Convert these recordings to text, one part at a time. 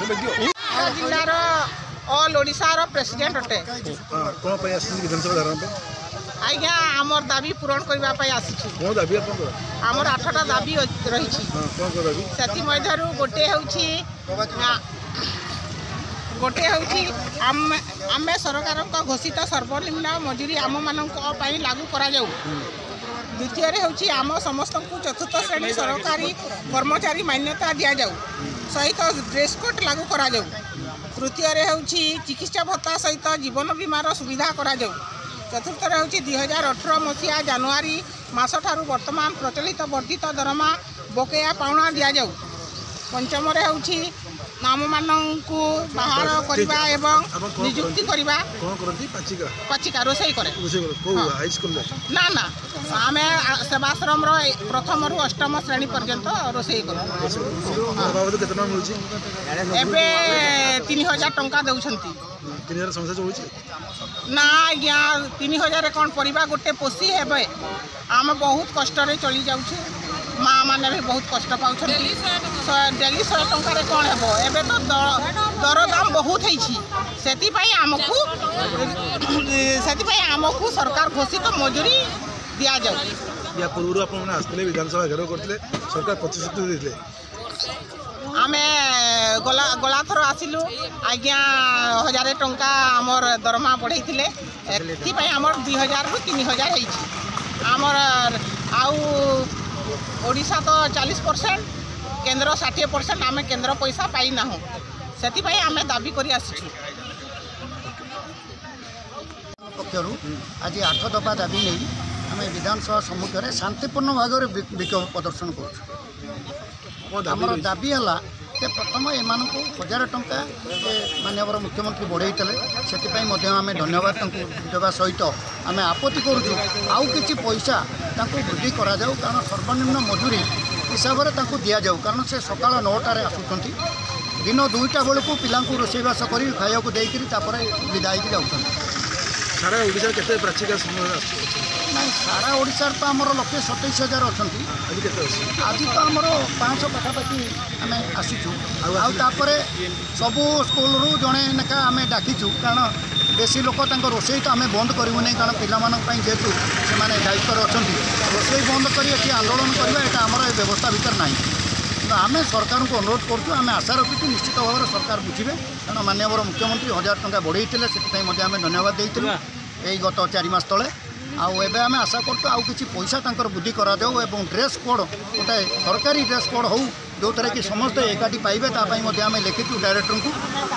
जिलार all ओडिशार president अटे आज्ञा आमर दाबी पूरण करने आमर 8टा दाबी रही गोटे आम सरकार घोषित सर्वनिम्न मजूरी आम मान लागू करा जाऊ। द्वितीय हूँ आम समस्त चतुर्थ श्रेणी सरकारी कर्मचारी मान्यता दि जाऊ सहित ड्रेस कोड लागू करा जाऊ। तृतीय हूँ चिकित्सा भत्ता सहित जीवन बीमार सुविधा करा जाऊ। चतुर्थ हूँ 2018 मसीहा जानुआरी मास ठारू वर्तमान प्रचलित वर्धित दरमा बकेया पाउना दि जाऊ। पंचम हूँ आम मानू बाहर करवा एवं नियुक्ति करवा पाचिका रोसई करे ना ना आम सेवाश्रम प्रथम रु 8म श्रेणी पर्यंत रोसई कर 3000 टंका दौरान ना आज्ञा 3000 कौन परिवा गोटे पोषी हे आम बहुत कष्ट चली जाऊँ। माँ मैंने भी बहुत कष्ट पाँच डेली 100 टंकार कौन हे एवं तो दरदाम बहुत आमको सरकार घोषित मजूरी दि जाऊ। या पूर्व आपने विधानसभा घेराव करते सरकार प्रतिश्रुति देते आम गला थर आसिलु आज्ञा 1000 टंका आमर दरमा बढ़ाई आमर 2000 रु 3000 आमर आउ ओडिशा तो 40% केंद्र 60% आम केंद्र पैसा पाई ना से आम दाबी कर पक्षर आज 8 दफा दाबी नहीं आम विधानसभा सम्मुखें शांतिपूर्ण भाव में विक्षोभ प्रदर्शन कर दाबी है प्रथम एम 1000 टंका माननीय मुख्यमंत्री बढ़ाई से आम धन्यवाद देवा सहित आम आपत्ति करुँ आउ कि पैसा वृद्धि करा जाऊ कारण सर्वनिम्न मजूरी हिसाब से दि जाऊ कारण से सकाल 9टार आसुँच दिन 2टा बेलू पिला रोसईवास कर खाया देकर विदाई जाऊँ। सारा ओडिशा केते प्राचिका नहीं सारा ओडिशा तो आमर 127,000 अच्छा आज तो आमर 500 पाखापाखि आम आसीचु आपर सबू स्कूल जड़े लेखा आम डाकिचु कारण बेसी लोक रोसई तो आम बंद करूँ नहीं कारण पाई जेहेतु से दायित्व अच्छा रोसई बंद कर आंदोलन करवा यहाँ आमर व्यवस्था भीतर ना आम सरकार को अनुरोध करूँ आम आशा रखुँ निश्चित भाव में सरकार बुझे कारण माननीय मुख्यमंत्री 1000 टंका बढ़ाई से आम धन्यवाद देते यही गत 4 मास तले आवे आम आशा करूँ आउ कि पैसा वृद्धि करा जाऊ एवं ड्रेस कोड गोटे सरकारी ड्रेस कोड हो जो थे कि समस्ते एकाठी पाइबे आम लिखिचु डायरेक्टर को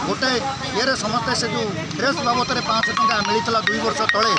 गोटे ये समस्ते से जो ड्रेस बाबद 500 टंका मिलता 2 वर्ष तले